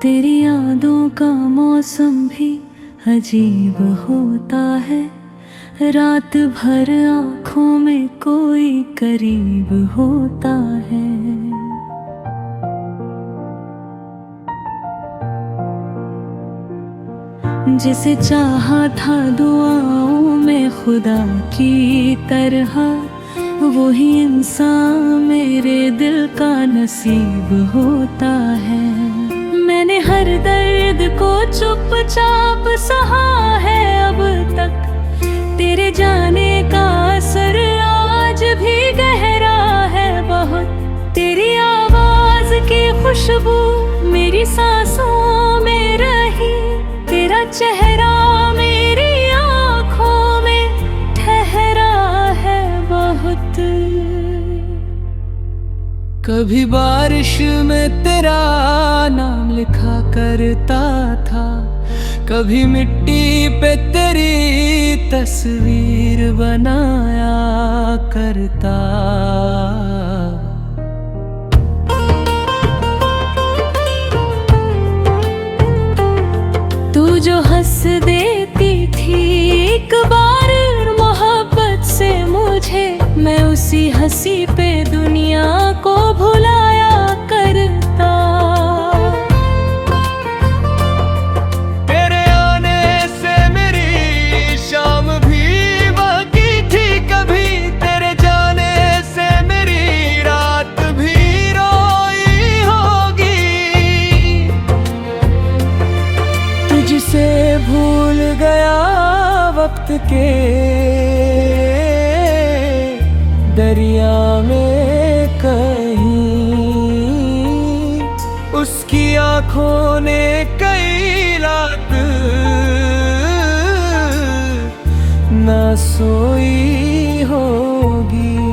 तेरी यादों का मौसम भी अजीब होता है, रात भर आँखों में कोई करीब होता है। जिसे चाहा था दुआओं में खुदा की तरह, वही इंसान मेरे दिल का नसीब होता है। मैंने हर दर्द को चुपचाप सहा है अब तक, तेरे जाने का असर आज भी गहरा है बहुत। तेरी आवाज की खुशबू मेरी सांसों में रही, तेरा चेहरा मेरी आँखों में ठहरा है बहुत। कभी बारिश में तेरा नाम लिखा करता था, कभी मिट्टी पे तेरी तस्वीर बनाया करता। तू जो हंस देती थी एक बार मोहब्बत से मुझे, मैं उसी हंसी पे दुनिया को भुलाया करता। तेरे आने से मेरी शाम भी बाकी थी, कभी तेरे जाने से मेरी रात भी रोई होगी। तुझसे भूल गया वक्त के दरिया में कहीं, उसकी आँखों ने कई रात ना सोई होगी।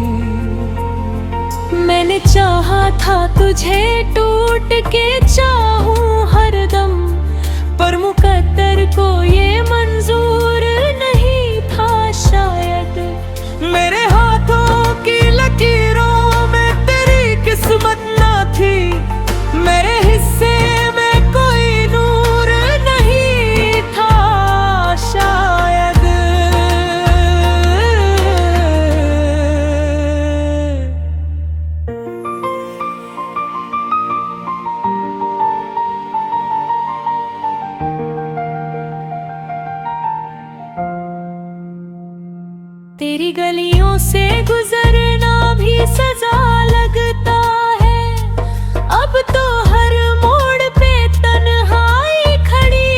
मैंने चाहा था तुझे टूट के चाहूं हरदम, पर मुकद्दर को ये मंजूर नहीं था शायद। मेरे हाथों की लकीरों में तेरी किस्मत ना थी, मेरे हिस्से में कोई नूर नहीं था शायद। तेरी गलियों से गुजरना भी सजा लगता है, अब तो हर मोड़ पे तन्हाई खड़ी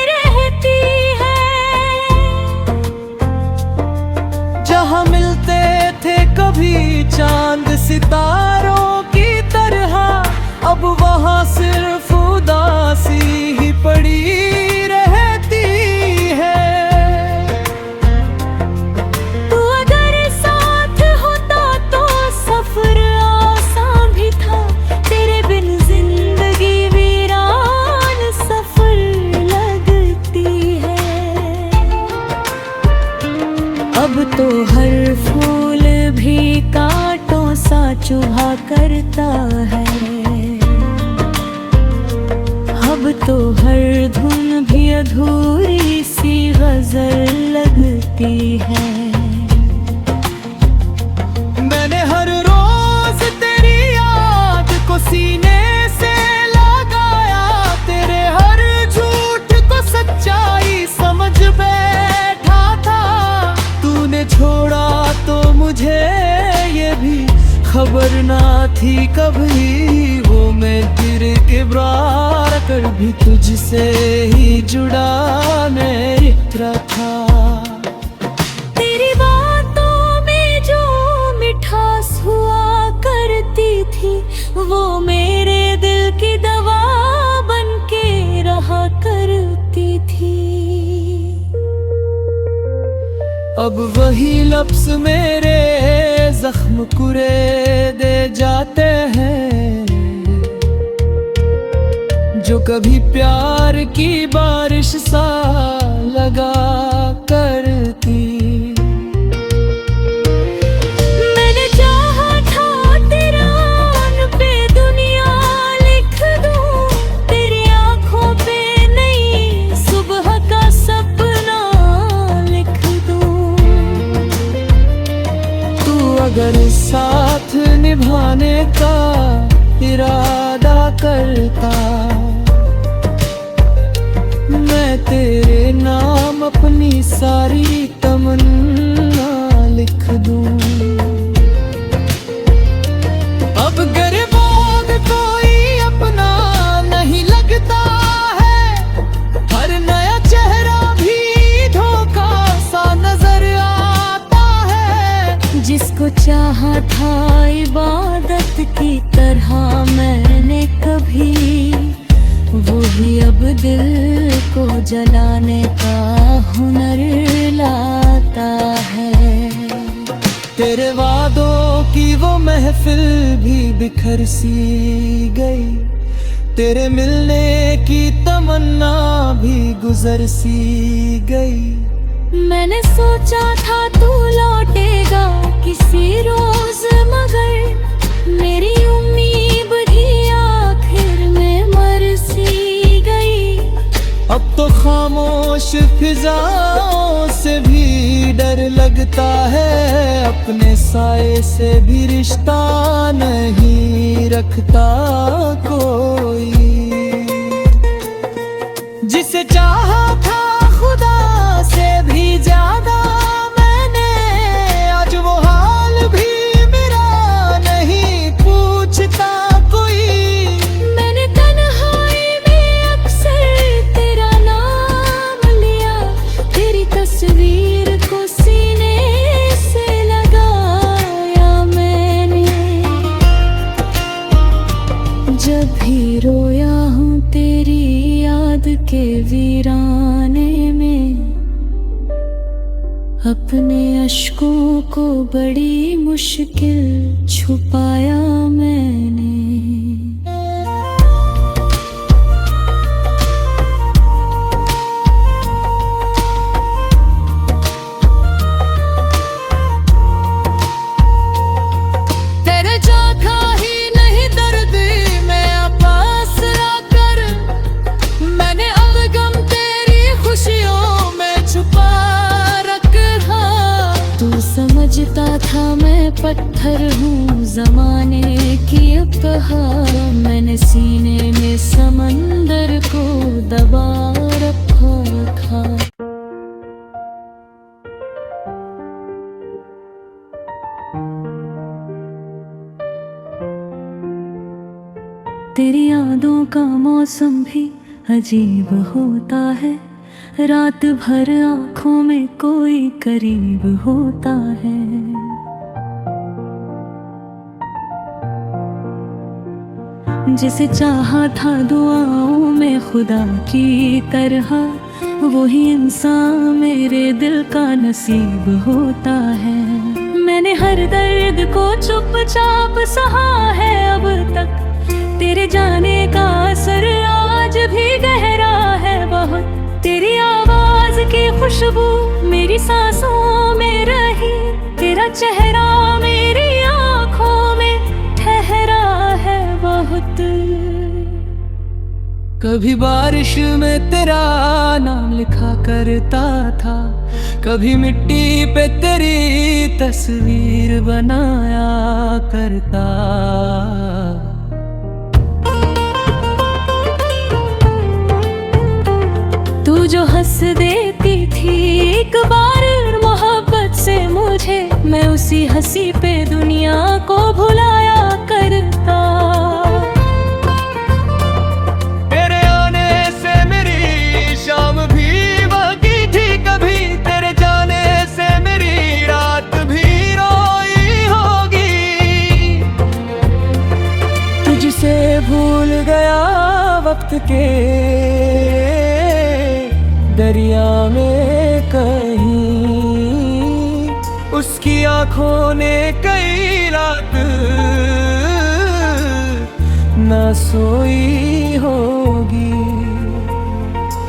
रहती है। जहाँ मिलते थे कभी चांद सितारों की तरह, अब वहाँ सिर्फ उदासी ही पड़ी रहती है। तू अगर साथ होता तो सफर आसान भी था, तेरे बिन जिंदगी वीरान सफर लगती है। अब तो हर फूल भी कांटों सा चुभा करता है, अब तो हर धुन भी अधूरी सी गजल लगती है। मैंने हर रोज तेरी याद को सीने से लगाया, तेरे हर झूठ को सच्चाई समझ बैठा था। तूने छोड़ा तो मुझे ये भी खबर ना थी कभी, वो मैं गिर के बार कर भी तुझसे ही जुड़ा मैं रिश्ता था। तेरी बातों में जो मिठास हुआ करती थी, वो मेरे दिल की दवा बन के रहा करती थी। अब वही लफ्ज़ मेरे जख्म कुरे दे जाते हैं, जो कभी प्यार की बारिश सा लगा करती। मैंने चाहा था तेरा पे दुनिया लिख दूं, तेरी आँखों अगर साथ निभाने का इरादा करता, मैं तेरे नाम अपनी सारी तमन्ना लिख दूं। अब गिरबाद कोई अपना नहीं लगता है, हर नया चेहरा भी धोखा सा नजर आता है। जिसको चाहा था इबादत की तरह मैंने कभी, वो भी अब दिल को जलाने का हुनर लाता है। तेरे वादों की वो महफिल भी बिखर सी गई, तेरे मिलने की तमन्ना भी गुजर सी गई। मैंने सोचा था तू लौटेगा किसी रोज, मगर मेरी उम्मीद भी आखिर में मर सी गई। अब तो खामोश फिजाओं से भी डर लगता है, अपने साए से भी रिश्ता नहीं रखता कोई। जिसे चाहा था खुदा से भी ज्यादा मैंने, आज वो हाल भी मेरा नहीं पूछता कोई। मैंने तन्हाई में अक्सर तेरा नाम लिया, तेरी तस्वीर को सीने से लगाया मैंने। जब भी रोया हूँ तेरी याद के वीराने में, अपने अश्कों को बड़ी मुश्किल छुपाया मैंने। तेरे जाता ही नहीं दर्द मैं पास आकर, मैंने अलगम तेरी खुशियों में छुपा रखा। तू समझता था मैं पत्थर हूँ जमाने की उपहार, मैंने सीने में समंदर को दबा रखा। तेरी यादों का मौसम भी अजीब होता है, रात भर आँखों में कोई करीब होता है। जिसे चाहा था दुआओं में खुदा की तरह, वही इंसान मेरे दिल का नसीब होता है। मैंने हर दर्द को चुपचाप सहा है अब तक, तेरे जाने का असर आज भी गहरा है बहुत। तेरी आवाज की खुशबू मेरी सांसों में रही, तेरा चेहरा मेरी आंखों में ठहरा है बहुत। कभी बारिश में तेरा नाम लिखा करता था, कभी मिट्टी पे तेरी तस्वीर बनाया करता। तू जो हंस देती थी एक बार मोहब्बत से मुझे, मैं उसी हंसी पे दुनिया को भुलाया करता। तेरे आने से मेरी शाम भी बाकी थी, कभी तेरे जाने से मेरी रात भी रोई होगी। तुझसे भूल गया वक्त के दरिया में कहीं, उसकी आंखों ने कई रात ना सोई होगी।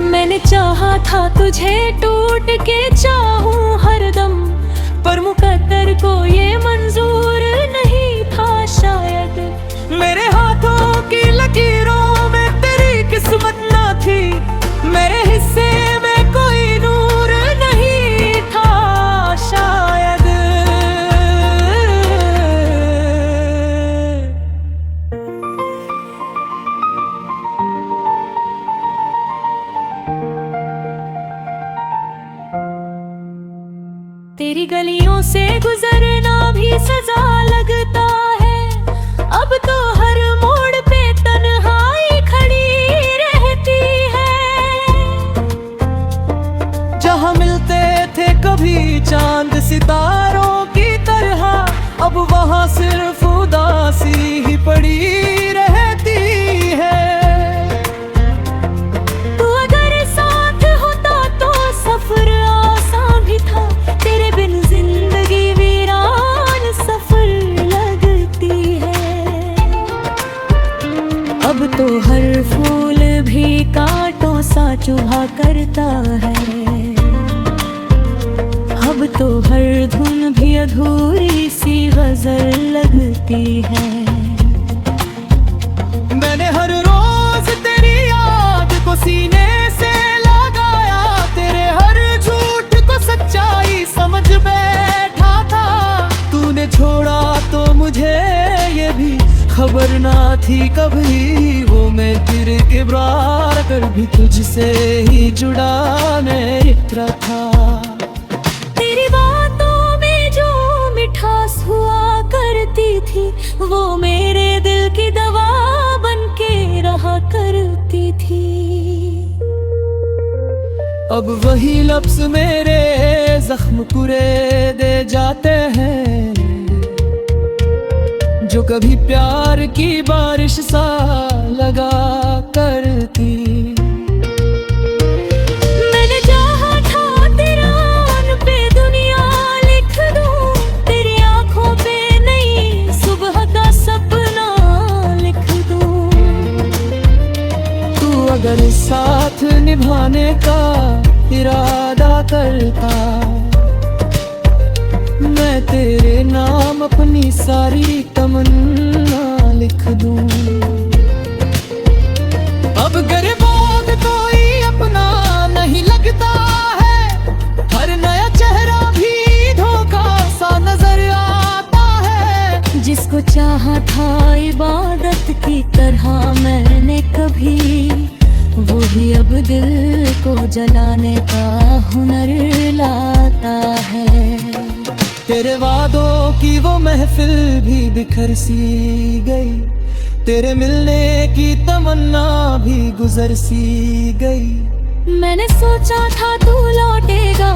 मैंने चाहा था तुझे टूट के चाहूं हरदम, पर मुकद्दर को ये मंजूर नहीं था शायद। मेरे हाथों की लकीरों में तेरी किस्मत ना थी, मेरे हिस्से में कोई नूर नहीं था शायद। तेरी गलियों से गुजरना भी सजा लगता है। अब तो हर मोड़ पे तन्हाई खड़ी रहती है। जहाँ मिलते थे कभी चांद सितारों की तरह, अब वहाँ सिर्फ उदासी ही पड़ी रहती है। तू अगर साथ होता तो सफर आसान भी था, तेरे बिन जिंदगी वीरान सफर लगती है। अब तो हर फूल भी कांटों सा चुभा करता है। अब तो हर धुन भी अधूरी सी गजल लगती है। मैंने हर रोज तेरी याद को सीने से लगाया, तेरे हर झूठ को सच्चाई समझ बैठा था। तूने छोड़ा तो मुझे ये भी खबर ना थी कभी, वो मैं तेरे इकरार कर भी तुझसे ही जुड़ा मैं इतना था। तेरी बातों में जो मिठास हुआ करती थी, वो मेरे दिल की दवा बन के रहा करती थी। अब वही लफ्ज मेरे जख्म कुरे दे जाते हैं, जो कभी प्यार की बारिश सा लगा करती। मैंने चाहा था तेरा उन पे दुनिया लिख दूं, तेरी आंखों पे नई सुबह का सपना लिख दूं। तू अगर साथ निभाने का इरादा करता, मैं तेरे नाम अपनी सारी तमन्ना लिख दूं। अब गरीबों में कोई अपना नहीं लगता है, हर नया चेहरा भी धोखा सा नजर आता है। जिसको चाहा था इबादत की तरह मैंने कभी, वो भी अब दिल को जलाने का हुनर लाता है। तेरे वादों की वो महफिल भी बिखर सी गई, तेरे मिलने की तमन्ना भी गुजर सी गई। मैंने सोचा था तू लौटेगा